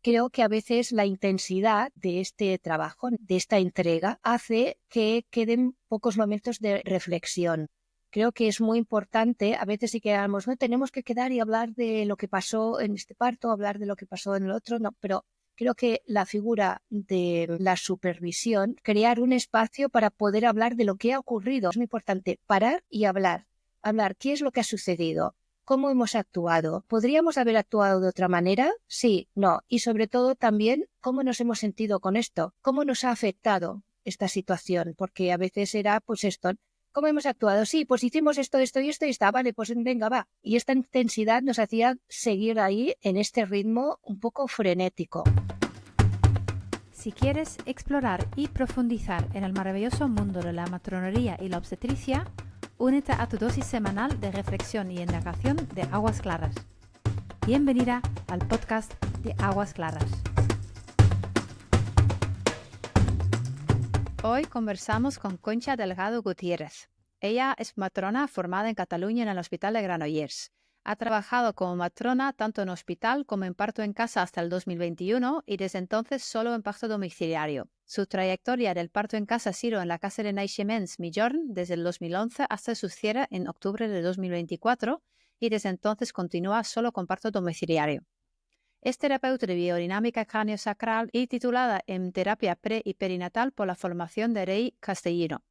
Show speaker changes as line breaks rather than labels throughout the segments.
creo que a veces la intensidad de este trabajo, de esta entrega, hace que queden pocos momentos de reflexión. Creo que es muy importante, a veces sí que no tenemos que quedar y hablar de lo que pasó en este parto, hablar de lo que pasó en el otro, no, pero creo que la figura de la supervisión, crear un espacio para poder hablar de lo que ha ocurrido. Es muy importante parar y hablar qué es lo que ha sucedido, cómo hemos actuado. ¿Podríamos haber actuado de otra manera? Sí, no. Y sobre todo también cómo nos hemos sentido con esto, cómo nos ha afectado esta situación, porque a veces era pues esto. ¿Cómo hemos actuado? Sí, pues hicimos esto y está, vale, pues venga, va. Y esta intensidad nos hacía seguir ahí en este ritmo un poco frenético.
Si quieres explorar y profundizar en el maravilloso mundo de la matronería y la obstetricia, únete a tu dosis semanal de reflexión y indagación de Aguas Claras. Bienvenida al podcast de Aguas Claras. Hoy conversamos con Concha Delgado Gutiérrez. Ella es matrona formada en Cataluña en el Hospital de Granollers. Ha trabajado como matrona tanto en hospital como en parto en casa hasta el 2021 y desde entonces solo en parto domiciliario. Su trayectoria del parto en casa ha sido en la Casa de Naixements Migjorn desde el 2011 hasta su cierre en octubre de 2024 y desde entonces continúa solo con parto domiciliario. Es terapeuta de biodinámica craneosacral y titulada en terapia pre y perinatal por la formación de Rey Castellino.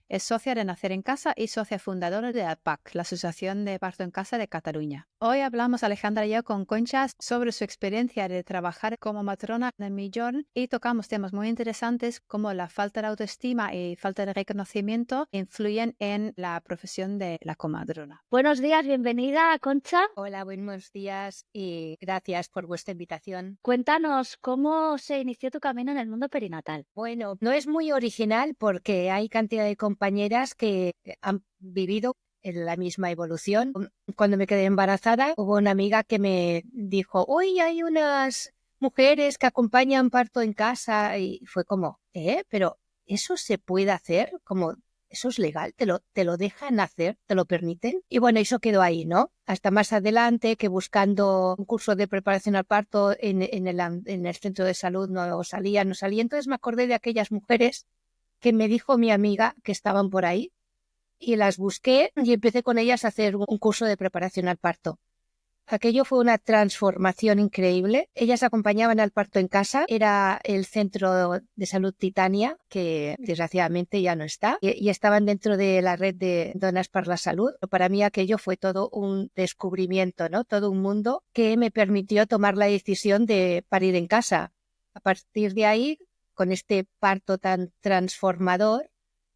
Es socia de Nacer en Casa y socia fundadora de APAC, la Asociación de Parto en Casa de Cataluña. Hoy hablamos, Alejandra y yo, con Concha sobre su experiencia de trabajar como matrona en Migjorn y tocamos temas muy interesantes como la falta de autoestima y falta de reconocimiento influyen en la profesión de la comadrona.
Buenos días, bienvenida, Concha.
Hola, buenos días y gracias por vuestra invitación.
Cuéntanos cómo se inició tu camino en el mundo perinatal.
Bueno, no es muy original porque hay cantidad de compañeras que han vivido en la misma evolución. Cuando me quedé embarazada, hubo una amiga que me dijo, uy, hay unas mujeres que acompañan parto en casa y fue como, pero ¿eso se puede hacer? Como, ¿eso es legal? ¿Te lo dejan hacer? ¿Te lo permiten? Y bueno, eso quedó ahí, ¿no? Hasta más adelante, que buscando un curso de preparación al parto en el centro de salud no salía. Entonces me acordé de aquellas mujeres que me dijo mi amiga que estaban por ahí y las busqué y empecé con ellas a hacer un curso de preparación al parto. Aquello fue una transformación increíble. Ellas acompañaban al parto en casa. Era el Centro de Salud Titania, que desgraciadamente ya no está, y estaban dentro de la red de Donas para la Salud. Para mí aquello fue todo un descubrimiento, ¿no? Todo un mundo que me permitió tomar la decisión de parir en casa. A partir de ahí, con este parto tan transformador,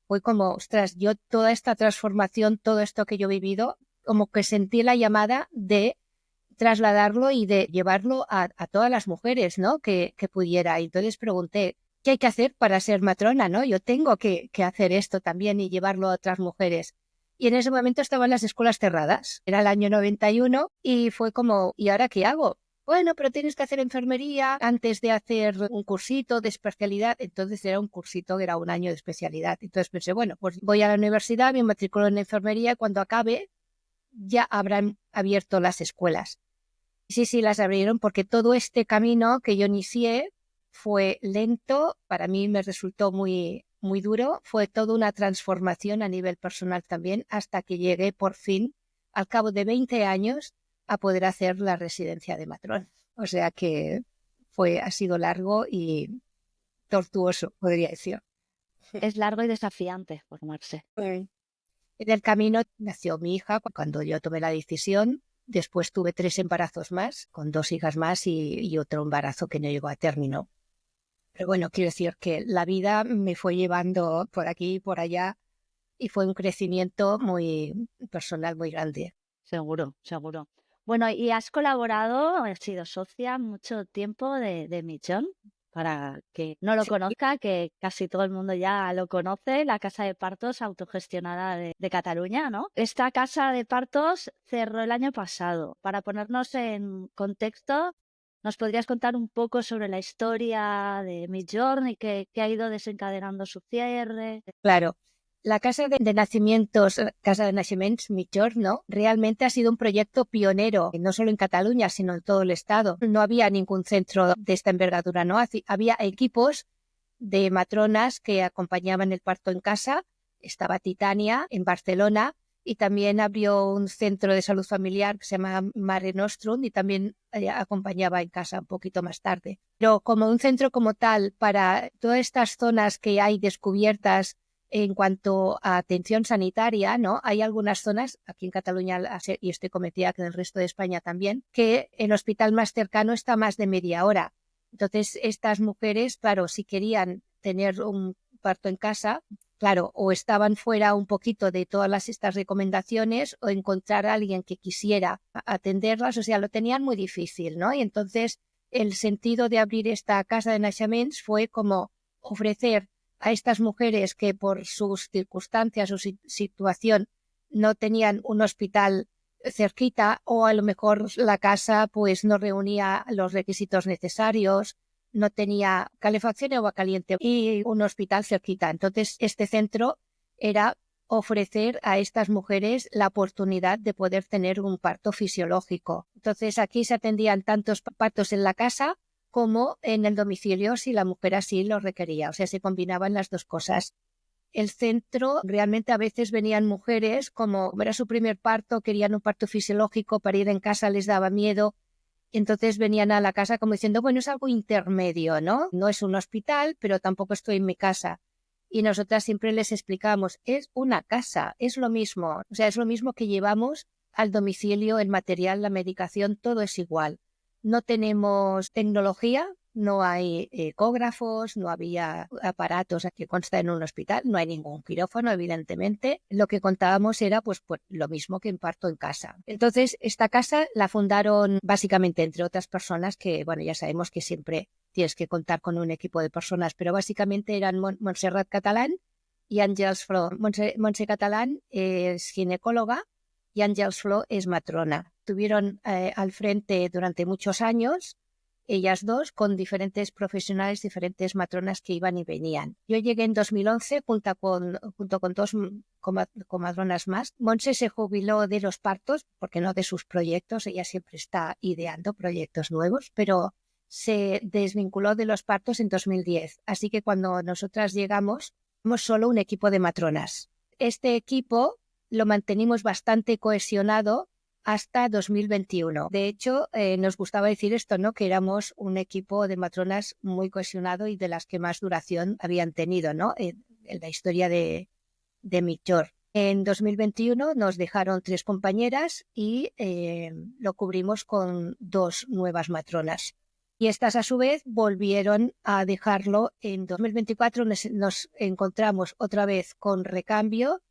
fue como, ostras, yo toda esta transformación, todo esto que yo he vivido, como que sentí la llamada de trasladarlo y de llevarlo a todas las mujeres, ¿no? Que pudiera. Y entonces pregunté, ¿qué hay que hacer para ser matrona, no? Yo tengo que hacer esto también y llevarlo a otras mujeres. Y en ese momento estaban las escuelas cerradas. Era el año 91 y fue como, ¿y ahora qué hago? Bueno, pero tienes que hacer enfermería antes de hacer un cursito de especialidad. Entonces era un cursito que era un año de especialidad. Entonces pensé, bueno, pues voy a la universidad, me matriculo en enfermería y cuando acabe ya habrán abierto las escuelas. Sí, las abrieron porque todo este camino que yo inicié fue lento, para mí me resultó muy, muy duro, fue toda una transformación a nivel personal también, hasta que llegué por fin, al cabo de 20 años, a poder hacer la residencia de matrón. O sea que ha sido largo y tortuoso, podría decir.
Es largo y desafiante formarse.
En el camino nació mi hija cuando yo tomé la decisión. Después tuve 3 embarazos más, con 2 hijas más y otro embarazo que no llegó a término. Pero bueno, quiero decir que la vida me fue llevando por aquí y por allá y fue un crecimiento muy personal muy grande.
Seguro, seguro. Bueno, y has colaborado, has sido socia mucho tiempo de Migjorn. Para que no lo
Sí,
conozca, que casi todo el mundo ya lo conoce, la casa de partos autogestionada de Cataluña, ¿no? Esta casa de partos cerró el año pasado. Para ponernos en contexto, ¿nos podrías contar un poco sobre la historia de Migjorn y qué ha ido desencadenando su cierre?
claro. La casa de nacimientos, Casa de Naixements Migjorn, ¿no? Realmente ha sido un proyecto pionero, no solo en Cataluña, sino en todo el estado. No había ningún centro de esta envergadura, ¿no? Había equipos de matronas que acompañaban el parto en casa. Estaba Titania en Barcelona y también abrió un centro de salud familiar que se llama Mare Nostrum y también acompañaba en casa un poquito más tarde. Pero como un centro como tal para todas estas zonas que hay descubiertas en cuanto a atención sanitaria, ¿no? Hay algunas zonas, aquí en Cataluña, y estoy convencida que en el resto de España también, que el hospital más cercano está a más de media hora. Entonces, estas mujeres, claro, si querían tener un parto en casa, claro, o estaban fuera un poquito de todas estas recomendaciones o encontrar a alguien que quisiera atenderlas, o sea, lo tenían muy difícil, ¿no? Y entonces el sentido de abrir esta casa de naixements fue como ofrecer a estas mujeres que por sus circunstancias o situación no tenían un hospital cerquita o a lo mejor la casa pues no reunía los requisitos necesarios, no tenía calefacción o agua caliente y un hospital cerquita. Entonces este centro era ofrecer a estas mujeres la oportunidad de poder tener un parto fisiológico. Entonces aquí se atendían tantos partos en la casa como en el domicilio si la mujer así lo requería. O sea, se combinaban las dos cosas. El centro, realmente a veces venían mujeres, como era su primer parto, querían un parto fisiológico, para ir en casa les daba miedo, entonces venían a la casa como diciendo, bueno, es algo intermedio, ¿no? No es un hospital, pero tampoco estoy en mi casa. Y nosotras siempre les explicamos, es una casa, es lo mismo, o sea, es lo mismo que llevamos al domicilio, el material, la medicación, todo es igual. No tenemos tecnología, no hay ecógrafos, no había aparatos que consta en un hospital, no hay ningún quirófano, evidentemente. Lo que contábamos era pues lo mismo que en parto en casa. Entonces, esta casa la fundaron básicamente entre otras personas que, bueno, ya sabemos que siempre tienes que contar con un equipo de personas, pero básicamente eran Montserrat Catalán y Àngels Flor. Montse Catalán es ginecóloga y Àngels Flor es matrona. Estuvieron al frente durante muchos años, ellas dos, con diferentes profesionales, diferentes matronas que iban y venían. Yo llegué en 2011 junto con dos comadronas más. Montse se jubiló de los partos, porque no de sus proyectos, ella siempre está ideando proyectos nuevos, pero se desvinculó de los partos en 2010. Así que cuando nosotras llegamos, somos solo un equipo de matronas. Este equipo lo mantenimos bastante cohesionado hasta 2021. De hecho, nos gustaba decir esto, ¿no? Que éramos un equipo de matronas muy cohesionado y de las que más duración habían tenido, ¿no? En la historia de Migjorn. En 2021 nos dejaron 3 compañeras y lo cubrimos con 2 nuevas matronas. Y estas a su vez volvieron a dejarlo. En 2024 nos encontramos otra vez con recambio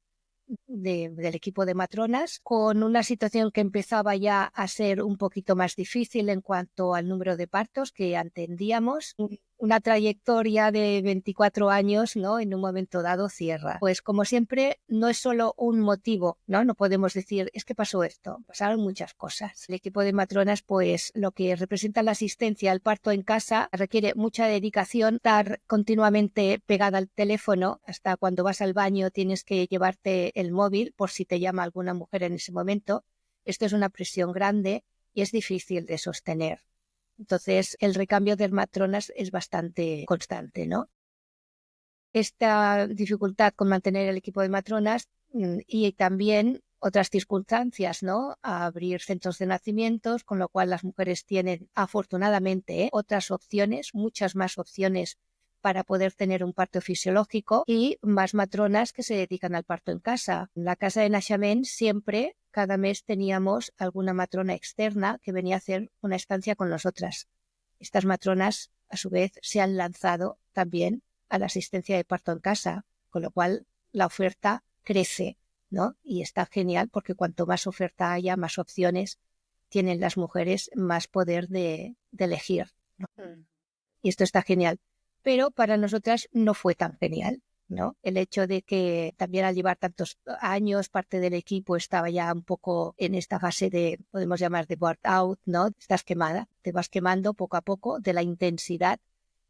del equipo de matronas, con una situación que empezaba ya a ser un poquito más difícil en cuanto al número de partos que atendíamos. Una trayectoria de 24 años, ¿no? En un momento dado cierra. Pues como siempre, no es solo un motivo, ¿no? No podemos decir, es que pasó esto. Pasaron muchas cosas. El equipo de matronas, pues lo que representa la asistencia al parto en casa requiere mucha dedicación, estar continuamente pegada al teléfono. Hasta cuando vas al baño tienes que llevarte el móvil por si te llama alguna mujer en ese momento. Esto es una presión grande y es difícil de sostener. Entonces, el recambio de matronas es bastante constante, ¿no? Esta dificultad con mantener el equipo de matronas y también otras circunstancias, ¿no? A abrir centros de nacimientos, con lo cual las mujeres tienen, afortunadamente, otras opciones, muchas más opciones para poder tener un parto fisiológico y más matronas que se dedican al parto en casa. En la casa de naixements siempre, cada mes teníamos alguna matrona externa que venía a hacer una estancia con nosotras. Estas matronas, a su vez, se han lanzado también a la asistencia de parto en casa, con lo cual la oferta crece, ¿no? Y está genial porque cuanto más oferta haya, más opciones tienen las mujeres, más poder de elegir, ¿no? Y esto está genial. Pero para nosotras no fue tan genial, ¿no? El hecho de que también al llevar tantos años parte del equipo estaba ya un poco en esta fase de, podemos llamar de burn out, ¿no? Estás quemada, te vas quemando poco a poco de la intensidad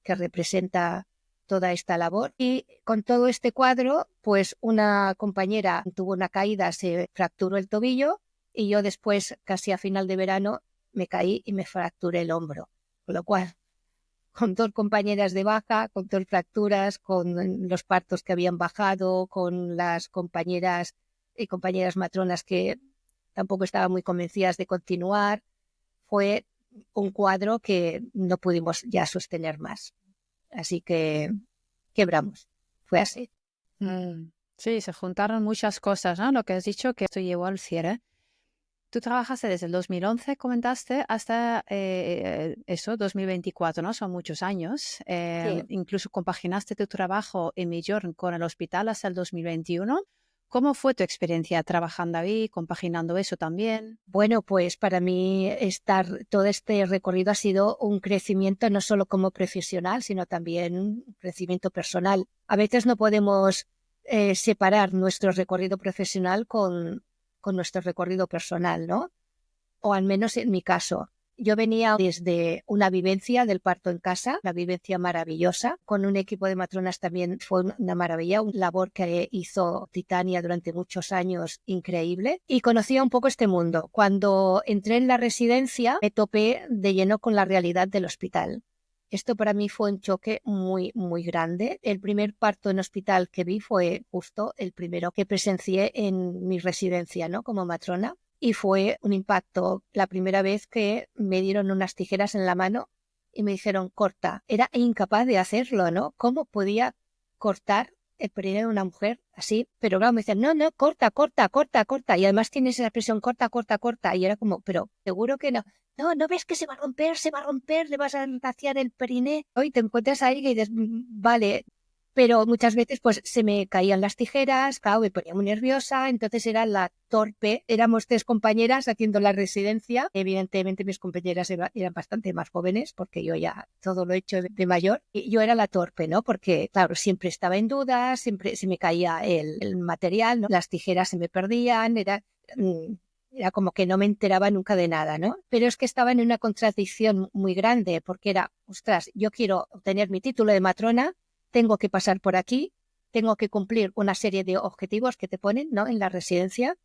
que representa toda esta labor. Y con todo este cuadro, pues una compañera tuvo una caída, se fracturó el tobillo y yo después, casi a final de verano, me caí y me fracturé el hombro. Con lo cual, con 2 compañeras de baja, con 2 fracturas, con los partos que habían bajado, con las compañeras y compañeras matronas que tampoco estaban muy convencidas de continuar, fue un cuadro que no pudimos ya sostener más. Así que quebramos. Fue así.
Sí, se juntaron muchas cosas, ¿no? Lo que has dicho, que esto llevó al cierre. Tú trabajaste desde el 2011, comentaste, hasta eso, 2024, ¿no? Son muchos años.
Sí.
Incluso compaginaste tu trabajo en Millorn con el hospital hasta el 2021. ¿Cómo fue tu experiencia trabajando ahí, compaginando eso también?
Bueno, pues para mí todo este recorrido ha sido un crecimiento no solo como profesional, sino también un crecimiento personal. A veces no podemos separar nuestro recorrido profesional con nuestro recorrido personal, ¿no? O al menos en mi caso. Yo venía desde una vivencia del parto en casa, una vivencia maravillosa, con un equipo de matronas también fue una maravilla, una labor que hizo Titania durante muchos años increíble, y conocía un poco este mundo. Cuando entré en la residencia me topé de lleno con la realidad del hospital. Esto para mí fue un choque muy, muy grande. El primer parto en hospital que vi fue justo el primero que presencié en mi residencia, ¿no? Como matrona. Y fue un impacto la primera vez que me dieron unas tijeras en la mano y me dijeron corta. Era incapaz de hacerlo, ¿no? ¿Cómo podía cortar el perineo de una mujer así? Pero claro, me decían, no, no, corta, corta, corta, corta. Y además tienes esa expresión corta, corta, corta. Y era como, pero seguro que no. No, no ves que se va a romper, le vas a vaciar el periné. Hoy te encuentras ahí y dices, vale. Pero muchas veces pues se me caían las tijeras, claro, me ponía muy nerviosa, entonces era la torpe. Éramos 3 compañeras haciendo la residencia. Evidentemente mis compañeras eran bastante más jóvenes porque yo ya todo lo he hecho de mayor. Y yo era la torpe, ¿no? Porque, claro, siempre estaba en duda, siempre se me caía el material, ¿no? Las tijeras se me perdían, era como que no me enteraba nunca de nada, ¿no? Pero es que estaba en una contradicción muy grande porque era, ostras, yo quiero obtener mi título de matrona, tengo que pasar por aquí, tengo que cumplir una serie de objetivos que te ponen, ¿no? En la residencia,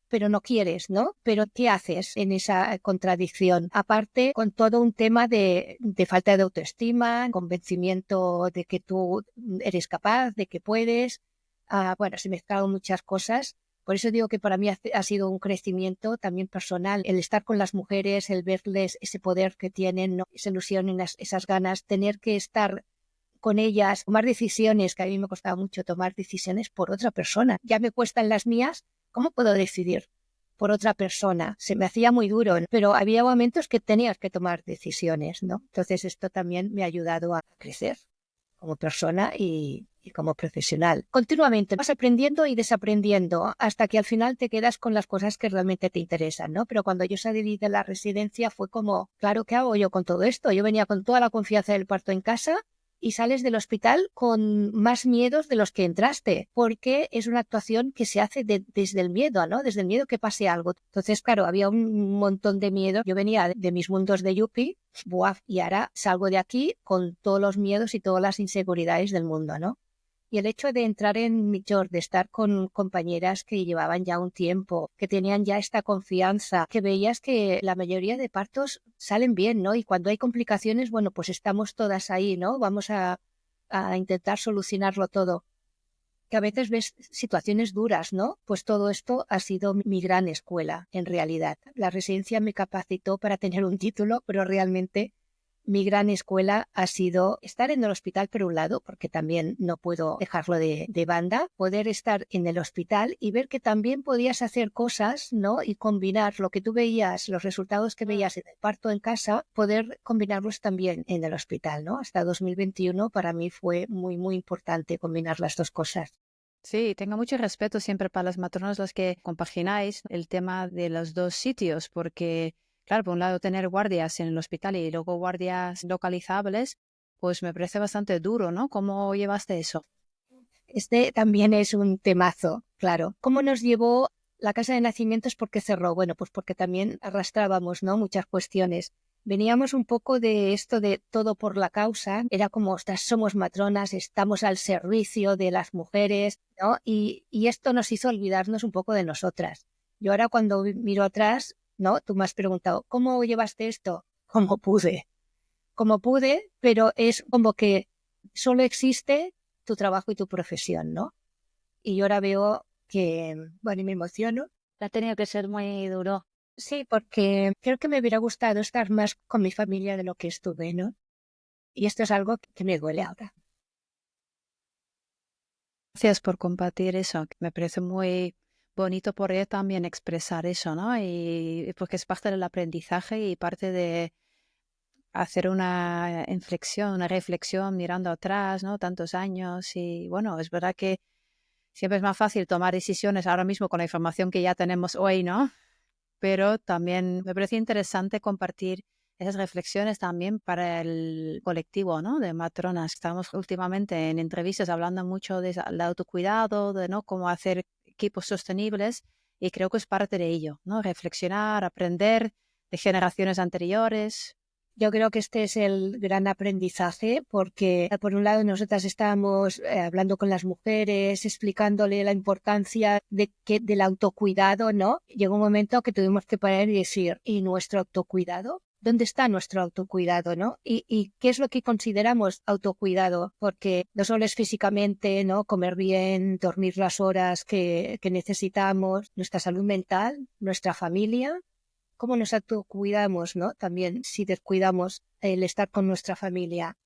pero no quieres, ¿no? Pero ¿qué haces en esa contradicción? Aparte, con todo un tema de falta de autoestima, convencimiento de que tú eres capaz, de que puedes. Bueno, se mezclaron muchas cosas. Por eso digo que para mí ha sido un crecimiento también personal, el estar con las mujeres, el verles ese poder que tienen, ¿no? Esa ilusión, esas ganas, tener que estar con ellas, tomar decisiones, que a mí me costaba mucho tomar decisiones por otra persona. Ya me cuestan las mías, ¿cómo puedo decidir por otra persona? Se me hacía muy duro, ¿no? Pero había momentos que tenías que tomar decisiones, ¿no? Entonces esto también me ha ayudado a crecer como persona y como profesional. Continuamente vas aprendiendo y desaprendiendo hasta que al final te quedas con las cosas que realmente te interesan, ¿no? Pero cuando yo salí de la residencia fue como, claro, ¿qué hago yo con todo esto? Yo venía con toda la confianza del parto en casa y sales del hospital con más miedos de los que entraste, porque es una actuación que se hace desde el miedo, ¿no? Desde el miedo que pase algo. Entonces, claro, había un montón de miedo. Yo venía de mis mundos de yuppie, ¡buaf! Y ahora salgo de aquí con todos los miedos y todas las inseguridades del mundo, ¿no? Y el hecho de entrar en Millorn, de estar con compañeras que llevaban ya un tiempo, que tenían ya esta confianza, que veías que la mayoría de partos salen bien, ¿no? Y cuando hay complicaciones, bueno, pues estamos todas ahí, ¿no? Vamos a intentar solucionarlo todo. Que a veces ves situaciones duras, ¿no? Pues todo esto ha sido mi gran escuela, en realidad. La residencia me capacitó para tener un título, pero realmente mi gran escuela ha sido estar en el hospital por un lado, porque también no puedo dejarlo de banda, poder estar en el hospital y ver que también podías hacer cosas, ¿no? Y combinar lo que tú veías, los resultados que veías en el parto en casa, poder combinarlos también en el hospital, ¿no? Hasta 2021 para mí fue muy, muy importante combinar las dos cosas.
Sí, tengo mucho respeto siempre para las matronas las que compagináis el tema de los 2 sitios, porque, claro, por un lado tener guardias en el hospital y luego guardias localizables, pues me parece bastante duro, ¿no? ¿Cómo llevaste eso?
Este también es un temazo, claro. ¿Cómo nos llevó la casa de nacimientos? ¿Por qué cerró? Bueno, pues porque también arrastrábamos, ¿no? Muchas cuestiones. Veníamos un poco de esto de todo por la causa, era como, ostras, somos matronas, estamos al servicio de las mujeres, ¿no? Y esto nos hizo olvidarnos un poco de nosotras. Yo ahora cuando miro atrás, ¿no? Tú me has preguntado, ¿cómo llevaste esto? Como pude. Como pude, pero es como que solo existe tu trabajo y tu profesión, ¿no? Y yo ahora veo que, bueno, y me emociono.
Ha tenido que ser muy duro.
Sí, porque creo que me hubiera gustado estar más con mi familia de lo que estuve, ¿no? Y esto es algo que me duele ahora.
Gracias por compartir eso. Me parece muy bonito poder también expresar eso, ¿no? Y porque es parte del aprendizaje y parte de hacer una inflexión, una reflexión mirando atrás, ¿no? Tantos años y bueno, es verdad que siempre es más fácil tomar decisiones ahora mismo con la información que ya tenemos hoy, ¿no? Pero también me parece interesante compartir esas reflexiones también para el colectivo, ¿no? De matronas. Estamos últimamente en entrevistas hablando mucho del autocuidado, de ¿no? cómo hacer equipos sostenibles y creo que es parte de ello, ¿no? Reflexionar, aprender de generaciones anteriores.
Yo creo que este es el gran aprendizaje porque, por un lado, nosotras estábamos hablando con las mujeres, explicándole la importancia del autocuidado, ¿no? Llegó un momento que tuvimos que parar y decir, ¿y nuestro autocuidado? ¿Dónde está nuestro autocuidado, no? ¿Y qué es lo que consideramos autocuidado? Porque no solo es físicamente, ¿no? Comer bien, dormir las horas que necesitamos, nuestra salud mental, nuestra familia. ¿Cómo nos autocuidamos, no? También si descuidamos el estar con nuestra familia.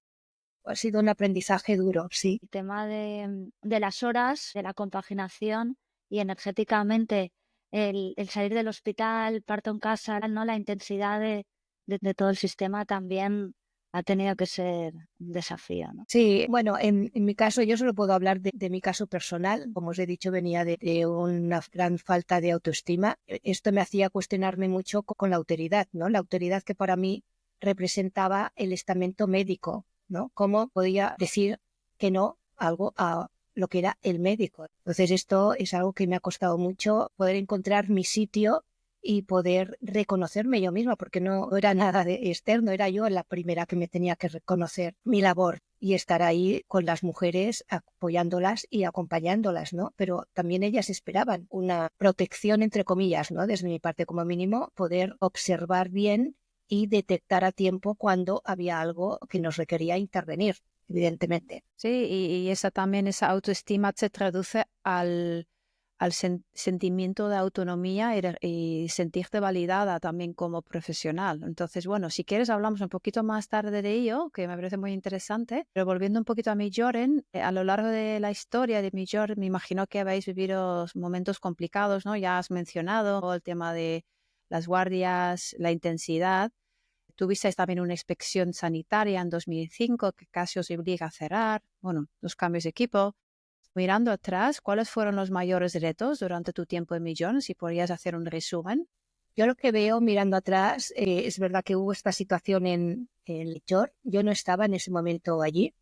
Ha sido un aprendizaje duro, sí.
El tema de las horas, de la compaginación y energéticamente el salir del hospital, parto en casa, ¿no? La intensidad de todo el sistema también ha tenido que ser un desafío, ¿no?
Sí, bueno, en mi caso yo solo puedo hablar de mi caso personal. Como os he dicho, venía de una gran falta de autoestima. Esto me hacía cuestionarme mucho con la autoridad, ¿no? La autoridad que para mí representaba el estamento médico, ¿no? ¿Cómo podía decir que no algo a lo que era el médico? Entonces esto es algo que me ha costado mucho poder encontrar mi sitio y poder reconocerme yo misma, porque no era nada de externo, era yo la primera que me tenía que reconocer mi labor y estar ahí con las mujeres apoyándolas y acompañándolas, ¿no? Pero también ellas esperaban una protección, entre comillas, ¿no? Desde mi parte como mínimo, poder observar bien y detectar a tiempo cuando había algo que nos requería intervenir, evidentemente.
Sí, y esa también, esa autoestima se traduce al sentimiento de autonomía y sentirte validada también como profesional. Entonces, bueno, si quieres hablamos un poquito más tarde de ello, que me parece muy interesante, pero volviendo un poquito a Mijoren, a lo largo de la historia de Mijoren, me imagino que habéis vivido momentos complicados, ¿no? Ya has mencionado el tema de las guardias, la intensidad. Tuvisteis también una inspección sanitaria en 2005 que casi os obliga a cerrar, bueno, los cambios de equipo. Mirando atrás, ¿cuáles fueron los mayores retos durante tu tiempo en Millón? Si podrías hacer un resumen.
Yo lo que veo mirando atrás, es verdad que hubo esta situación en Licor. Yo no estaba en ese momento allí.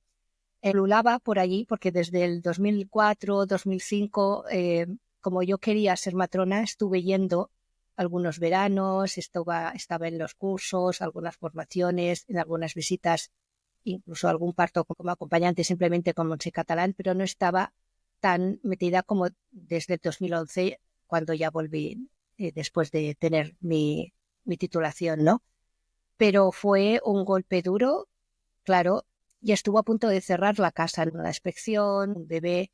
Lulaba por allí porque desde el 2004, 2005, como yo quería ser matrona, estuve yendo algunos veranos, estaba en los cursos, algunas formaciones, en algunas visitas, incluso algún parto como acompañante simplemente con Montse Catalán, pero no estaba tan metida como desde el 2011, cuando ya volví, después de tener mi titulación, ¿no? Pero fue un golpe duro, claro, y estuvo a punto de cerrar la casa en una inspección. Un bebé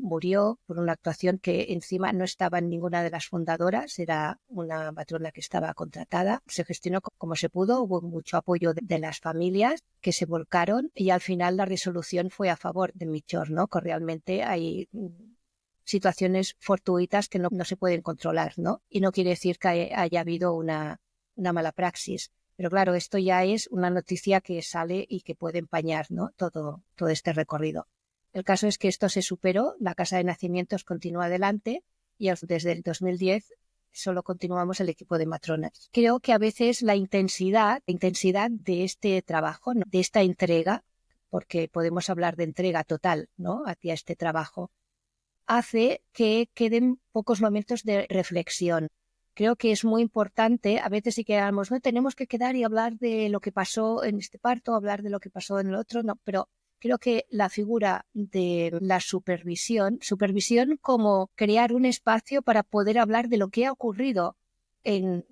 murió por una actuación que encima no estaba en ninguna de las fundadoras, era una matrona que estaba contratada. Se gestionó como se pudo, hubo mucho apoyo de las familias que se volcaron y al final la resolución fue a favor de Michor, ¿no? Que realmente hay situaciones fortuitas que no se pueden controlar, ¿no? Y no quiere decir que haya habido una mala praxis. Pero claro, esto ya es una noticia que sale y que puede empañar, ¿no? todo este recorrido. El caso es que esto se superó, la casa de nacimientos continúa adelante y desde el 2010 solo continuamos el equipo de matronas. Creo que a veces la intensidad de este trabajo, ¿no? De esta entrega, porque podemos hablar de entrega total, ¿no? Hacia este trabajo, hace que queden pocos momentos de reflexión. creo que es muy importante, a veces sí que digamos, no tenemos que quedar y hablar de lo que pasó en este parto, hablar de lo que pasó en el otro, no, pero creo que la figura de la supervisión como crear un espacio para poder hablar de lo que ha ocurrido en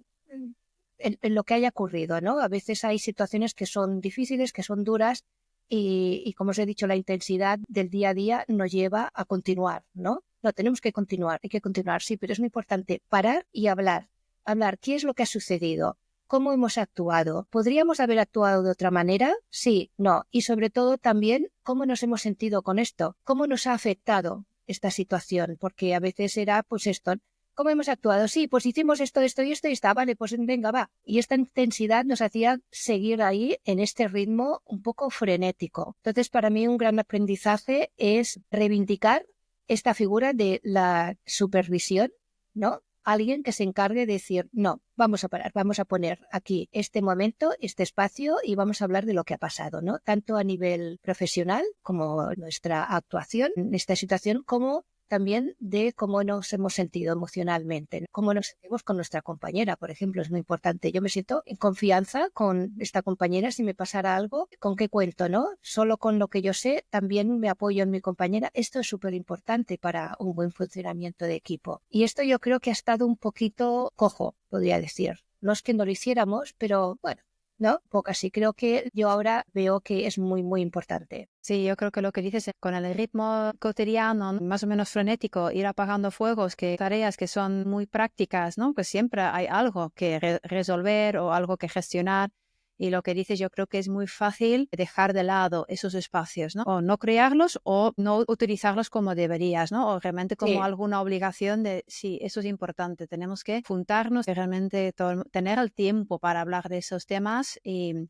lo que haya ocurrido, ¿no? A veces hay situaciones que son difíciles, que son duras y como os he dicho, la intensidad del día a día nos lleva a continuar, ¿no? No, tenemos que continuar, hay que continuar, sí, pero es muy importante parar y hablar. Hablar, ¿qué es lo que ha sucedido? ¿Cómo hemos actuado? ¿Podríamos haber actuado de otra manera? Sí, no. Y sobre todo también, ¿cómo nos hemos sentido con esto? ¿Cómo nos ha afectado esta situación? Porque a veces era, pues esto, ¿cómo hemos actuado? Sí, pues hicimos esto, esto y esto y está, vale, pues venga, va. Y esta intensidad nos hacía seguir ahí en este ritmo un poco frenético. Entonces, para mí un gran aprendizaje es reivindicar esta figura de la supervisión, ¿no? Alguien que se encargue de decir, no, vamos a parar, vamos a poner aquí este momento, este espacio y vamos a hablar de lo que ha pasado, ¿no? Tanto a nivel profesional como nuestra actuación en esta situación, como también de cómo nos hemos sentido emocionalmente, ¿no? Cómo nos sentimos con nuestra compañera, por ejemplo, es muy importante. Yo me siento en confianza con esta compañera si me pasara algo, ¿con qué cuento, no? Solo con lo que yo sé, también me apoyo en mi compañera. Esto es súper importante para un buen funcionamiento de equipo. Y esto yo creo que ha estado un poquito cojo, podría decir. No es que no lo hiciéramos, pero bueno, ¿no? Poco así. Creo que yo ahora veo que es muy, muy importante.
Sí, yo creo que lo que dices es con el ritmo cotidiano, más o menos frenético, ir apagando fuegos, que tareas que son muy prácticas, ¿no? Pues siempre hay algo que resolver o algo que gestionar. Y lo que dices, yo creo que es muy fácil dejar de lado esos espacios, ¿no? O no crearlos o no utilizarlos como deberías, ¿no? O realmente como alguna obligación de, sí, eso es importante, tenemos que juntarnos y realmente tener el tiempo para hablar de esos temas y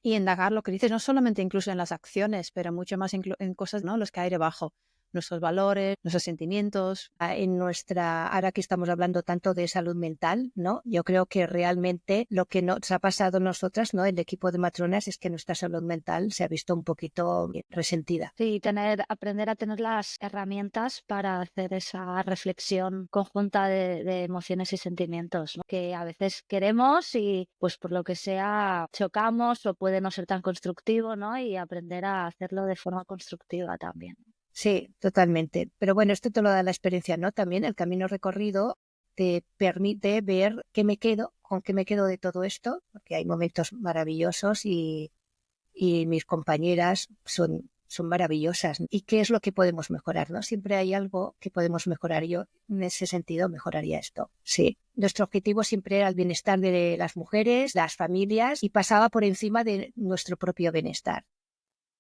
indagar lo que dices, no solamente incluso en las acciones, pero mucho más en cosas, ¿no? Los que hay debajo, nuestros valores, nuestros sentimientos.
Ahora que estamos hablando tanto de salud mental, ¿no? Yo creo que realmente lo que nos ha pasado a nosotras, ¿no? El equipo de matronas es que nuestra salud mental se ha visto un poquito resentida.
Sí, aprender a tener las herramientas para hacer esa reflexión conjunta de emociones y sentimientos, ¿no? Que a veces queremos y pues por lo que sea chocamos o puede no ser tan constructivo, ¿no? Y aprender a hacerlo de forma constructiva también.
Sí, totalmente. Pero bueno, esto te lo da la experiencia, ¿no? También el camino recorrido te permite ver con qué me quedo de todo esto, porque hay momentos maravillosos y mis compañeras son maravillosas. ¿Y qué es lo que podemos mejorar, no? Siempre hay algo que podemos mejorar. Yo, en ese sentido, mejoraría esto. Sí. Nuestro objetivo siempre era el bienestar de las mujeres, las familias, y pasaba por encima de nuestro propio bienestar.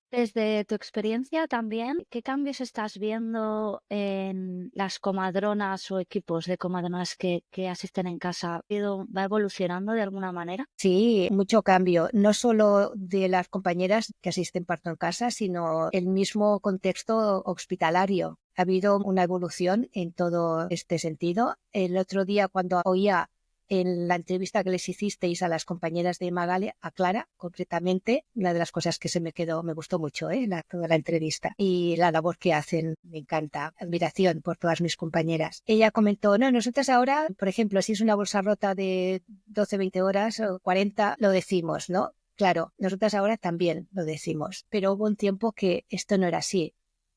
Desde tu experiencia también, ¿qué cambios estás viendo en las comadronas o equipos de comadronas que asisten en casa? ¿Va evolucionando de alguna manera?
Sí, mucho cambio, no solo de las compañeras que asisten parto en casa, sino el mismo contexto hospitalario. Ha habido una evolución en todo este sentido. El otro día, cuando oía en la entrevista que les hicisteis a las compañeras de Magali, a Clara, concretamente, una de las cosas que me gustó mucho, toda la entrevista. Y la labor que hacen, me encanta. Admiración por todas mis compañeras. Ella comentó, no, nosotras ahora, por ejemplo, si es una bolsa rota de 12, 20 horas o 40, lo decimos, ¿no? Claro, nosotras ahora también lo decimos, pero hubo un tiempo que esto no era así,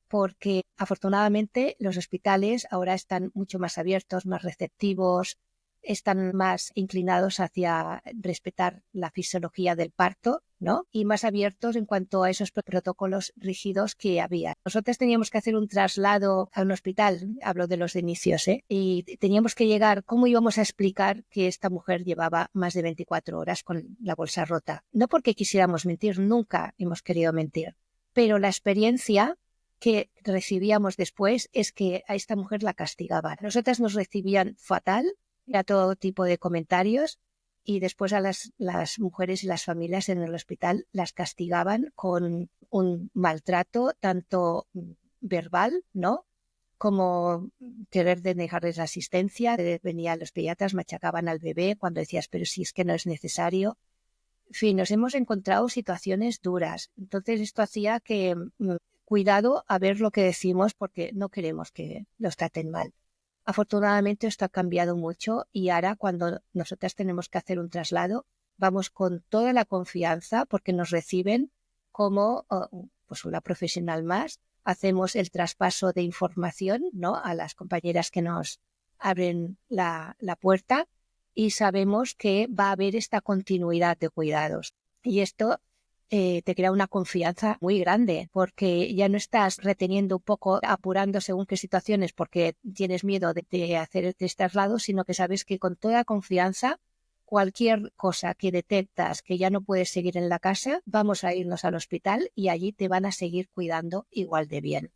porque afortunadamente los hospitales ahora están mucho más abiertos, más receptivos, están más inclinados hacia respetar la fisiología del parto, ¿no? Y más abiertos en cuanto a esos protocolos rígidos que había. Nosotros teníamos que hacer un traslado a un hospital, hablo de los inicios, y teníamos que llegar, ¿cómo íbamos a explicar que esta mujer llevaba más de 24 horas con la bolsa rota? No porque quisiéramos mentir, nunca hemos querido mentir, pero la experiencia que recibíamos después es que a esta mujer la castigaban. Nosotras nos recibían fatal, a todo tipo de comentarios, y después a las mujeres y las familias en el hospital las castigaban con un maltrato tanto verbal, ¿no?, como querer denegarles la asistencia. Venían los pediatras, machacaban al bebé cuando decías, pero si es que no es necesario. En fin, nos hemos encontrado situaciones duras. Entonces esto hacía que cuidado a ver lo que decimos porque no queremos que los traten mal. Afortunadamente esto ha cambiado mucho y ahora cuando nosotras tenemos que hacer un traslado, vamos con toda la confianza porque nos reciben como pues una profesional más. Hacemos el traspaso de información, ¿no?, a las compañeras que nos abren la puerta y sabemos que va a haber esta continuidad de cuidados. Y esto te crea una confianza muy grande porque ya no estás reteniendo un poco, apurando según qué situaciones porque tienes miedo de hacer este traslado, sino que sabes que con toda confianza cualquier cosa que detectas que ya no puedes seguir en la casa, vamos a irnos al hospital y allí te van a seguir cuidando igual de bien.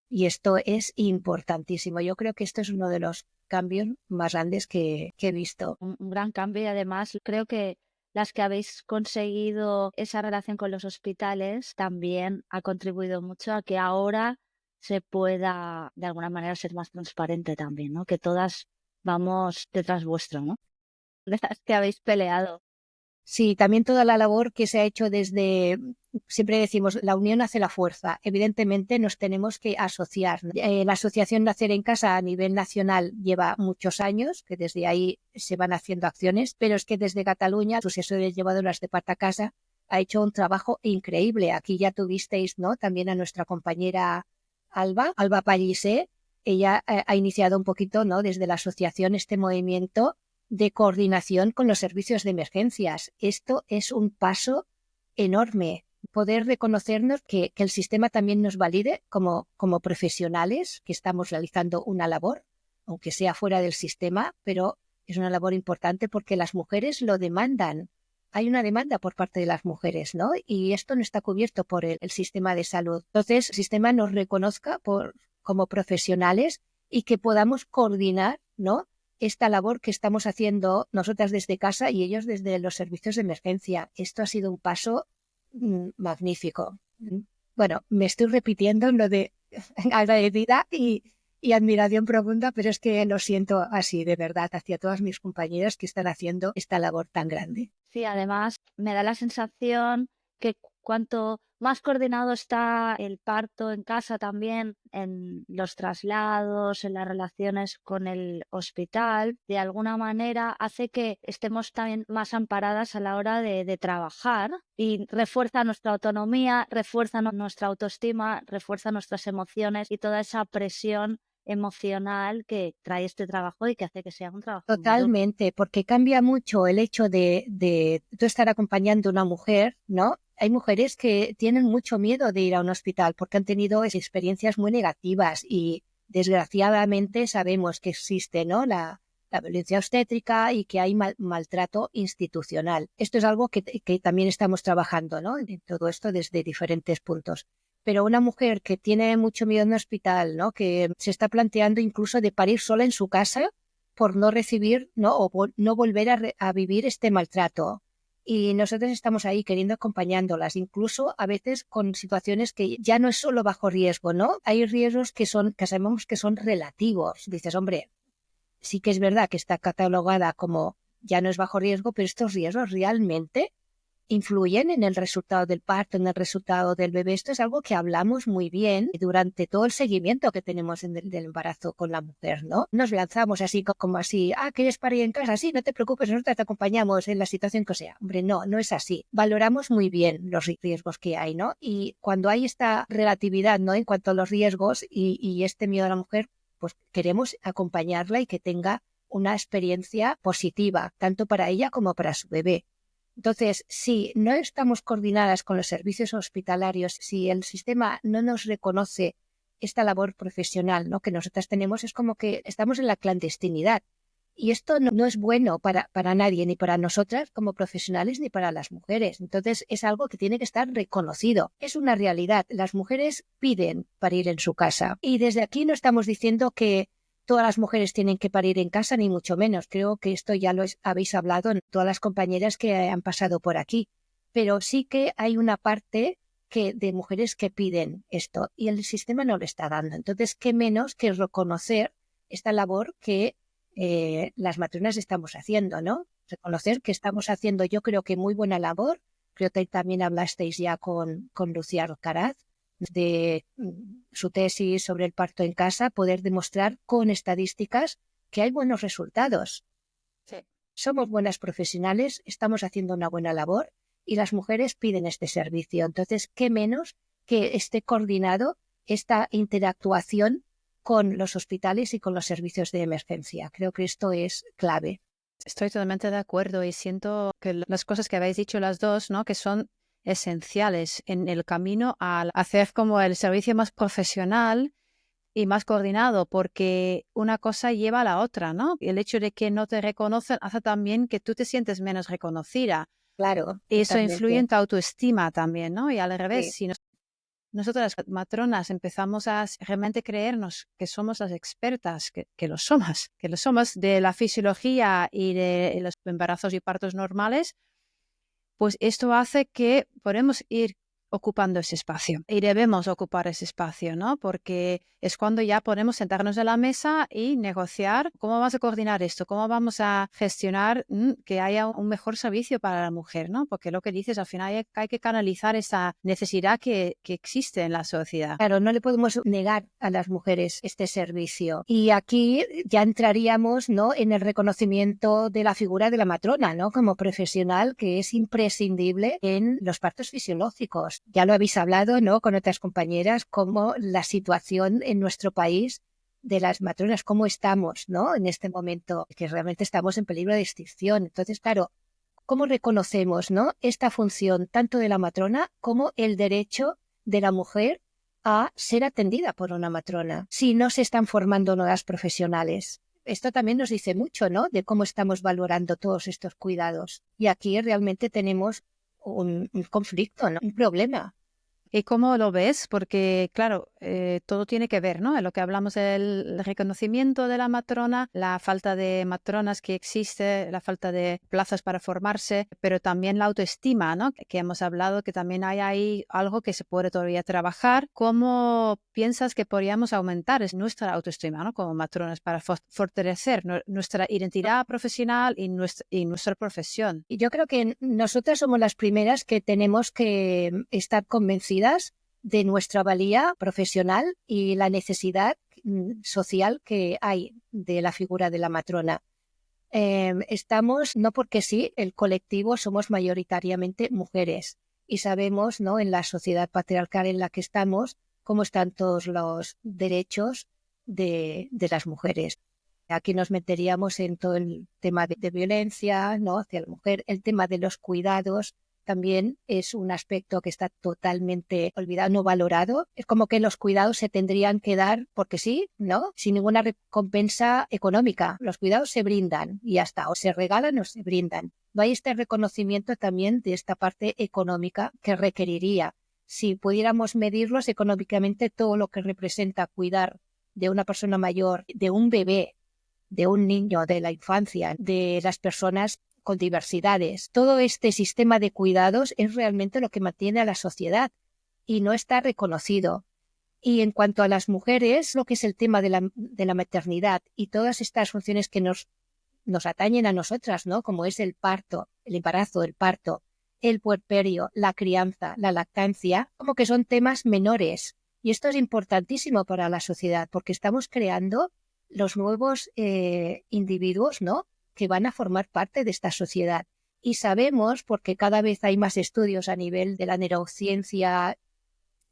Y esto es importantísimo. Yo creo que esto es uno de los cambios más grandes que he visto.
Un gran cambio y además creo que las que habéis conseguido esa relación con los hospitales también ha contribuido mucho a que ahora se pueda de alguna manera ser más transparente también, ¿no? Que todas vamos detrás vuestro, ¿no? De las que habéis peleado.
Sí, también toda la labor que se ha hecho desde, siempre decimos, la unión hace la fuerza. Evidentemente nos tenemos que asociar. La Asociación Nacer en Casa a nivel nacional lleva muchos años, que desde ahí se van haciendo acciones, pero es que desde Cataluña, sus asesores llevadoras de Parta Casa ha hecho un trabajo increíble. Aquí ya tuvisteis, ¿no?, también a nuestra compañera Alba Pallissé. Ella ha iniciado un poquito, ¿no?, desde la asociación este movimiento de coordinación con los servicios de emergencias. Esto es un paso enorme. Poder reconocernos que el sistema también nos valide como profesionales que estamos realizando una labor, aunque sea fuera del sistema, pero es una labor importante porque las mujeres lo demandan. Hay una demanda por parte de las mujeres, ¿no? Y esto no está cubierto por el sistema de salud. Entonces, el sistema nos reconozca como profesionales y que podamos coordinar, ¿no?, esta labor que estamos haciendo nosotras desde casa y ellos desde los servicios de emergencia. Esto ha sido un paso magnífico. Bueno, me estoy repitiendo en lo de agradecida y admiración profunda, pero es que lo siento así, de verdad, hacia todas mis compañeras que están haciendo esta labor tan grande.
Sí, además me da la sensación que cuanto más coordinado está el parto en casa también, en los traslados, en las relaciones con el hospital, de alguna manera hace que estemos también más amparadas a la hora de trabajar y refuerza nuestra autonomía, refuerza nuestra autoestima, refuerza nuestras emociones y toda esa presión emocional que trae este trabajo y que hace que sea un trabajo muy duro.
Totalmente, porque cambia mucho el hecho de tú estar acompañando a una mujer, ¿no? Hay mujeres que tienen mucho miedo de ir a un hospital porque han tenido experiencias muy negativas y desgraciadamente sabemos que existe, ¿no?, la violencia obstétrica y que hay maltrato institucional. Esto es algo que también estamos trabajando, ¿no?, en todo esto desde diferentes puntos. Pero una mujer que tiene mucho miedo en un hospital, ¿no?, que se está planteando incluso de parir sola en su casa por no recibir, ¿no?, o no volver a vivir este maltrato. Y nosotros estamos ahí queriendo acompañándolas, incluso a veces con situaciones que ya no es solo bajo riesgo, ¿no? Hay riesgos que sabemos que son relativos. Dices, hombre, sí que es verdad que está catalogada como ya no es bajo riesgo, pero estos riesgos realmente influyen en el resultado del parto, en el resultado del bebé. Esto es algo que hablamos muy bien durante todo el seguimiento que tenemos del embarazo con la mujer, ¿no? Nos lanzamos así como así, ¿quieres parir en casa? Sí, no te preocupes, nosotros te acompañamos en la situación que sea. Hombre, no es así. Valoramos muy bien los riesgos que hay, ¿no? Y cuando hay esta relatividad, ¿no?, en cuanto a los riesgos y este miedo a la mujer, pues queremos acompañarla y que tenga una experiencia positiva, tanto para ella como para su bebé. Entonces, si no estamos coordinadas con los servicios hospitalarios, si el sistema no nos reconoce esta labor profesional, ¿no?, que nosotras tenemos, es como que estamos en la clandestinidad. Y esto no es bueno para nadie, ni para nosotras como profesionales, ni para las mujeres. Entonces, es algo que tiene que estar reconocido. Es una realidad. Las mujeres piden parir en su casa. Y desde aquí no estamos diciendo que todas las mujeres tienen que parir en casa, ni mucho menos. Creo que esto ya lo habéis hablado en todas las compañeras que han pasado por aquí. Pero sí que hay una parte de mujeres que piden esto y el sistema no lo está dando. Entonces, ¿qué menos que reconocer esta labor que las matronas estamos haciendo, ¿no? Reconocer que estamos haciendo, yo creo que muy buena labor. Creo que también hablasteis ya con Lucía Alcaraz, de su tesis sobre el parto en casa, poder demostrar con estadísticas que hay buenos resultados.
Sí.
Somos buenas profesionales, estamos haciendo una buena labor y las mujeres piden este servicio. Entonces, ¿qué menos que esté coordinado esta interactuación con los hospitales y con los servicios de emergencia? Creo que esto es clave.
Estoy totalmente de acuerdo y siento que las cosas que habéis dicho las dos, ¿no? Que son esenciales en el camino a hacer como el servicio más profesional y más coordinado, porque una cosa lleva a la otra, ¿no? El hecho de que no te reconocen hace también que tú te sientes menos reconocida.
Claro,
Y eso influye
totalmente.
en tu autoestima también, ¿no? Y al revés,
Sí.
si nosotras matronas empezamos a realmente creernos que somos las expertas, que lo somos de la fisiología y de los embarazos y partos normales, pues esto hace que podemos ir ocupando ese espacio y debemos ocupar ese espacio, ¿no? Porque es cuando ya podemos sentarnos a la mesa y negociar cómo vamos a coordinar esto, cómo vamos a gestionar que haya un mejor servicio para la mujer, ¿no? Porque lo que dices, al final hay que canalizar esa necesidad que existe en la sociedad.
Claro, no le podemos negar a las mujeres este servicio. Y aquí ya entraríamos, ¿no?, en el reconocimiento de la figura de la matrona, ¿no?, como profesional que es imprescindible en los partos fisiológicos. Ya lo habéis hablado, ¿no?, con otras compañeras, cómo la situación en nuestro país de las matronas, cómo estamos, ¿no?, en este momento, que realmente estamos en peligro de extinción. Entonces, claro, ¿cómo reconocemos, ¿no?, esta función tanto de la matrona como el derecho de la mujer a ser atendida por una matrona si no se están formando nuevas profesionales? Esto también nos dice mucho, ¿no?, de cómo estamos valorando todos estos cuidados. Y aquí realmente tenemos un conflicto, ¿no?, un problema.
¿Y cómo lo ves? Porque, claro, todo tiene que ver, ¿no? En lo que hablamos del reconocimiento de la matrona, la falta de matronas que existe, la falta de plazas para formarse, pero también la autoestima, ¿no? Que hemos hablado que también hay ahí algo que se puede todavía trabajar. ¿Cómo piensas que podríamos aumentar nuestra autoestima, ¿no?, como matronas para fortalecer nuestra identidad profesional y nuestra profesión?
Y yo creo que nosotras somos las primeras que tenemos que estar convencidas de nuestra valía profesional y la necesidad social que hay de la figura de la matrona. Estamos, no porque sí, el colectivo somos mayoritariamente mujeres y sabemos, ¿no?, en la sociedad patriarcal en la que estamos, cómo están todos los derechos de las mujeres. Aquí nos meteríamos en todo el tema de violencia, ¿no?, hacia la mujer. El tema de los cuidados también es un aspecto que está totalmente olvidado, no valorado. Es como que los cuidados se tendrían que dar porque sí, ¿no?, sin ninguna recompensa económica. Los cuidados se brindan y ya está, o se regalan o se brindan. No hay este reconocimiento también de esta parte económica que requeriría. Si pudiéramos medirlos económicamente, todo lo que representa cuidar de una persona mayor, de un bebé, de un niño, de la infancia, de las personas con diversidades. Todo este sistema de cuidados es realmente lo que mantiene a la sociedad y no está reconocido. Y en cuanto a las mujeres, lo que es el tema de la maternidad y todas estas funciones que nos atañen a nosotras, ¿no?, como es el parto, el embarazo, el parto, el puerperio, la crianza, la lactancia, como que son temas menores. Y esto es importantísimo para la sociedad porque estamos creando los nuevos individuos, ¿no?, que van a formar parte de esta sociedad. Y sabemos, porque cada vez hay más estudios a nivel de la neurociencia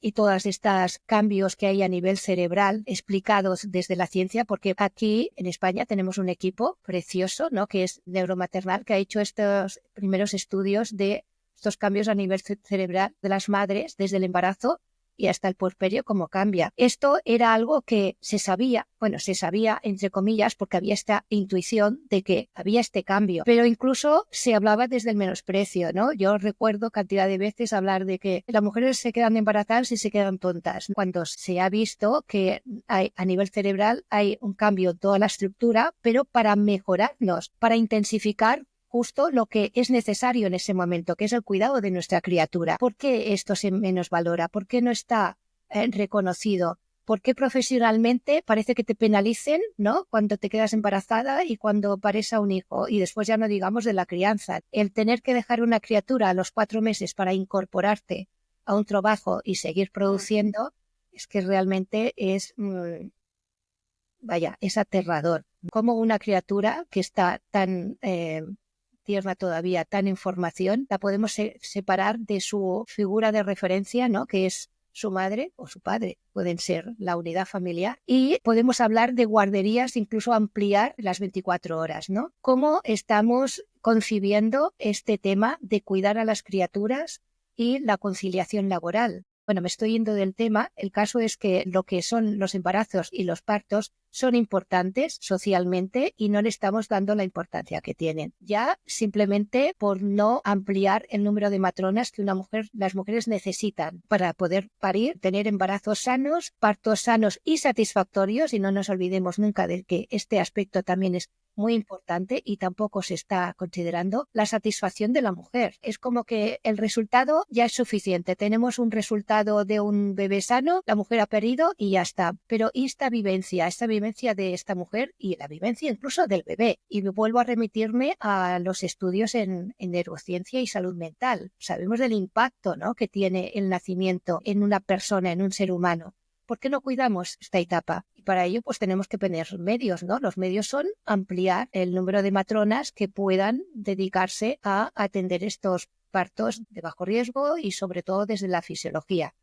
y todos estos cambios que hay a nivel cerebral explicados desde la ciencia, porque aquí en España tenemos un equipo precioso, ¿no?, que es Neuromaternal, que ha hecho estos primeros estudios de estos cambios a nivel cerebral de las madres desde el embarazo y hasta el puerperio, cómo cambia. Esto era algo que se sabía entre comillas, porque había esta intuición de que había este cambio, pero incluso se hablaba desde el menosprecio, ¿no? Yo recuerdo cantidad de veces hablar de que las mujeres se quedan embarazadas y se quedan tontas, cuando se ha visto que a nivel cerebral hay un cambio en toda la estructura, pero para mejorarnos, para intensificar justo lo que es necesario en ese momento, que es el cuidado de nuestra criatura. ¿Por qué esto se menos valora? ¿Por qué no está reconocido? ¿Por qué profesionalmente parece que te penalicen, ¿no?, cuando te quedas embarazada y cuando pares a un hijo? Y después ya no digamos de la crianza. El tener que dejar una criatura a los 4 meses para incorporarte a un trabajo y seguir produciendo, es que realmente es, es aterrador. Como una criatura que está tan tierna todavía, tan en formación, la podemos separar de su figura de referencia, ¿no? Que es su madre o su padre, pueden ser la unidad familiar, y podemos hablar de guarderías, incluso ampliar las 24 horas, ¿no? ¿Cómo estamos concibiendo este tema de cuidar a las criaturas y la conciliación laboral? Bueno, me estoy yendo del tema. El caso es que lo que son los embarazos y los partos son importantes socialmente y no le estamos dando la importancia que tienen. Ya simplemente por no ampliar el número de matronas que las mujeres necesitan para poder parir, tener embarazos sanos, partos sanos y satisfactorios, y no nos olvidemos nunca de que este aspecto también es muy importante y tampoco se está considerando la satisfacción de la mujer. Es como que el resultado ya es suficiente. Tenemos un resultado de un bebé sano, la mujer ha parido y ya está. Pero ¿y esta vivencia de esta mujer y la vivencia incluso del bebé? Y me vuelvo a remitirme a los estudios en neurociencia y salud mental. Sabemos del impacto, ¿no?, que tiene el nacimiento en una persona, en un ser humano. ¿Por qué no cuidamos esta etapa? Y para ello pues tenemos que poner medios, ¿no? Los medios son ampliar el número de matronas que puedan dedicarse a atender estos partos de bajo riesgo y sobre todo desde la fisiología.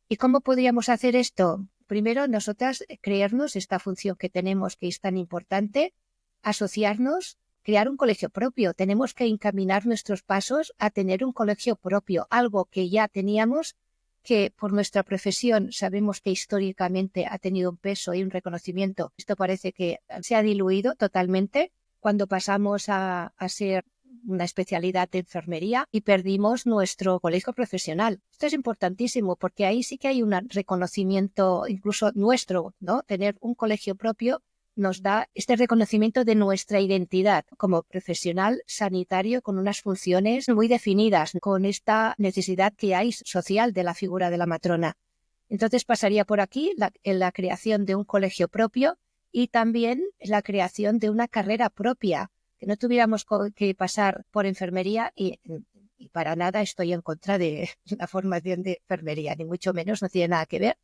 ¿Y cómo podríamos hacer esto? Primero, nosotras creernos esta función que tenemos, que es tan importante, asociarnos, crear un colegio propio. Tenemos que encaminar nuestros pasos a tener un colegio propio, algo que ya teníamos, que por nuestra profesión sabemos que históricamente ha tenido un peso y un reconocimiento. Esto parece que se ha diluido totalmente cuando pasamos a ser una especialidad de enfermería y perdimos nuestro colegio profesional. Esto es importantísimo porque ahí sí que hay un reconocimiento incluso nuestro, ¿no? Tener un colegio propio nos da este reconocimiento de nuestra identidad como profesional sanitario con unas funciones muy definidas, con esta necesidad que hay social de la figura de la matrona. Entonces pasaría por aquí la creación de un colegio propio y también la creación de una carrera propia, que no tuviéramos que pasar por enfermería y para nada estoy en contra de la formación de enfermería, ni mucho menos, no tiene nada que ver.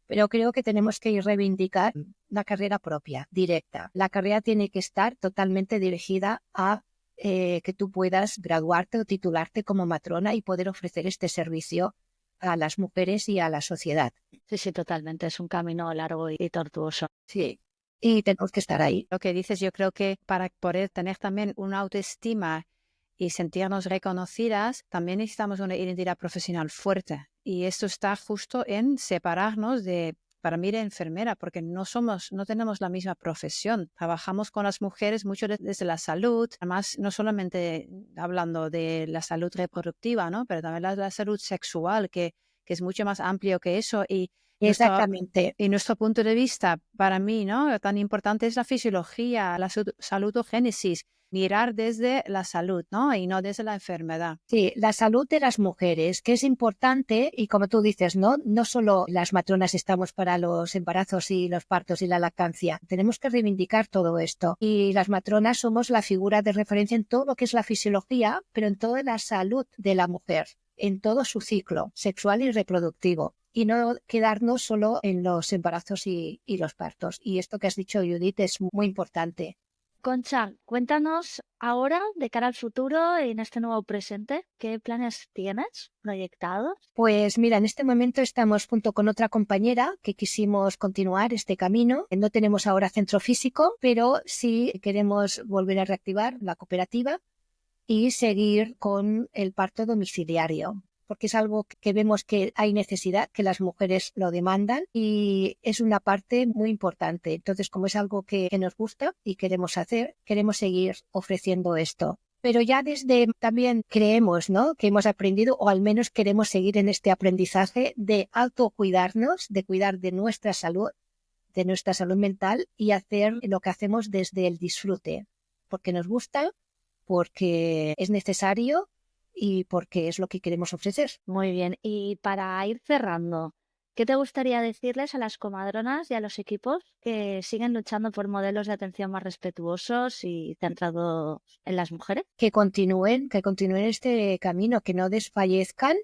Pero creo que tenemos que reivindicar una carrera propia, directa. La carrera tiene que estar totalmente dirigida a que tú puedas graduarte o titularte como matrona y poder ofrecer este servicio a las mujeres y a la sociedad.
Sí, totalmente. Es un camino largo y tortuoso.
Sí, y tenemos que estar ahí.
Lo que dices, yo creo que para poder tener también una autoestima y sentirnos reconocidas, también necesitamos una identidad profesional fuerte. Y esto está justo en separarnos para mí, de enfermera, porque no tenemos la misma profesión. Trabajamos con las mujeres mucho desde la salud, además no solamente hablando de la salud reproductiva, ¿no?, pero también la salud sexual, que es mucho más amplio que eso.
Exactamente.
Y nuestro punto de vista, para mí, ¿no?, tan importante es la fisiología, la salutogénesis, mirar desde la salud, ¿no?, y no desde la enfermedad.
Sí, la salud de las mujeres, que es importante, y como tú dices, no solo las matronas estamos para los embarazos y los partos y la lactancia, tenemos que reivindicar todo esto. Y las matronas somos la figura de referencia en todo lo que es la fisiología, pero en toda la salud de la mujer, en todo su ciclo sexual y reproductivo. Y no quedarnos solo en los embarazos y los partos. Y esto que has dicho, Judith, es muy importante.
Concha, cuéntanos ahora, de cara al futuro, en este nuevo presente, ¿qué planes tienes proyectados?
Pues mira, en este momento estamos junto con otra compañera que quisimos continuar este camino. No tenemos ahora centro físico, pero sí queremos volver a reactivar la cooperativa y seguir con el parto domiciliario, porque es algo que vemos que hay necesidad, que las mujeres lo demandan y es una parte muy importante. Entonces, como es algo que nos gusta y queremos hacer, queremos seguir ofreciendo esto. Pero ya desde también creemos, ¿no?, que hemos aprendido, o al menos queremos seguir en este aprendizaje de autocuidarnos, de cuidar de nuestra salud mental y hacer lo que hacemos desde el disfrute, porque nos gusta, porque es necesario y porque es lo que queremos ofrecer.
Muy bien. Y para ir cerrando, ¿qué te gustaría decirles a las comadronas y a los equipos que siguen luchando por modelos de atención más respetuosos y centrados en las mujeres?
Que continúen este camino, que no desfallezcan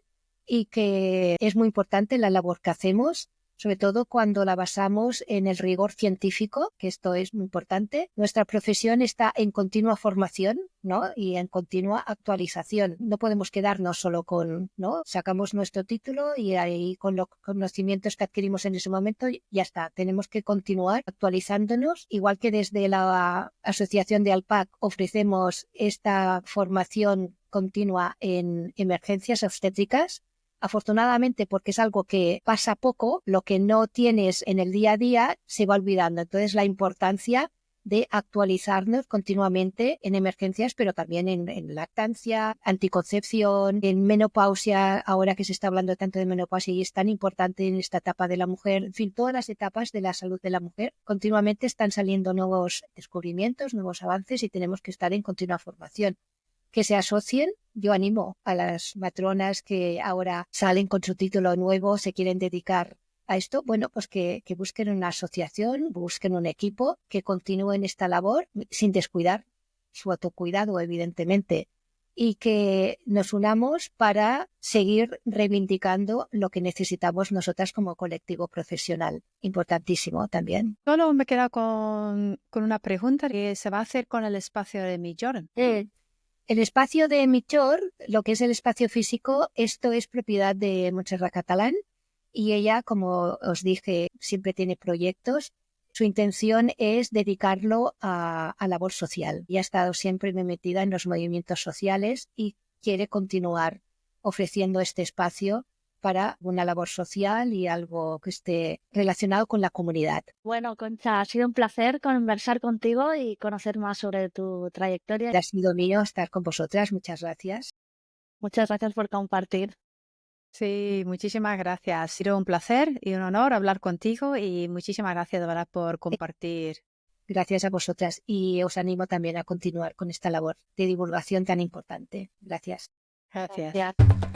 y que es muy importante la labor que hacemos, sobre todo cuando la basamos en el rigor científico, que esto es muy importante. Nuestra profesión está en continua formación, ¿no? Y en continua actualización. No podemos quedarnos solo con, ¿no? Sacamos nuestro título y ahí con los conocimientos que adquirimos en ese momento ya está. Tenemos que continuar actualizándonos, igual que desde la Asociación de ALPAC ofrecemos esta formación continua en emergencias obstétricas. Afortunadamente, porque es algo que pasa poco, lo que no tienes en el día a día se va olvidando. Entonces, la importancia de actualizarnos continuamente en emergencias, pero también en lactancia, anticoncepción, en menopausia, ahora que se está hablando tanto de menopausia y es tan importante en esta etapa de la mujer. En fin, todas las etapas de la salud de la mujer, continuamente están saliendo nuevos descubrimientos, nuevos avances y tenemos que estar en continua formación. Que se asocien. Yo animo a las matronas que ahora salen con su título nuevo, se quieren dedicar a esto, bueno, pues que busquen una asociación, busquen un equipo que continúen esta labor sin descuidar su autocuidado, evidentemente, y que nos unamos para seguir reivindicando lo que necesitamos nosotras como colectivo profesional. Importantísimo también.
Solo me queda con una pregunta que se va a hacer con el espacio de Migjorn.
El espacio de Migjorn, lo que es el espacio físico, esto es propiedad de Montserrat Catalán y ella, como os dije, siempre tiene proyectos. Su intención es dedicarlo a labor social. Ella ha estado siempre muy metida en los movimientos sociales y quiere continuar ofreciendo este espacio para una labor social y algo que esté relacionado con la comunidad.
Bueno, Concha, ha sido un placer conversar contigo y conocer más sobre tu trayectoria.
Ha sido mío estar con vosotras. Muchas gracias.
Muchas gracias por compartir.
Sí, muchísimas gracias. Ha sido un placer y un honor hablar contigo y muchísimas gracias de verdad por compartir.
Gracias a vosotras y os animo también a continuar con esta labor de divulgación tan importante. Gracias.
Gracias.
Gracias.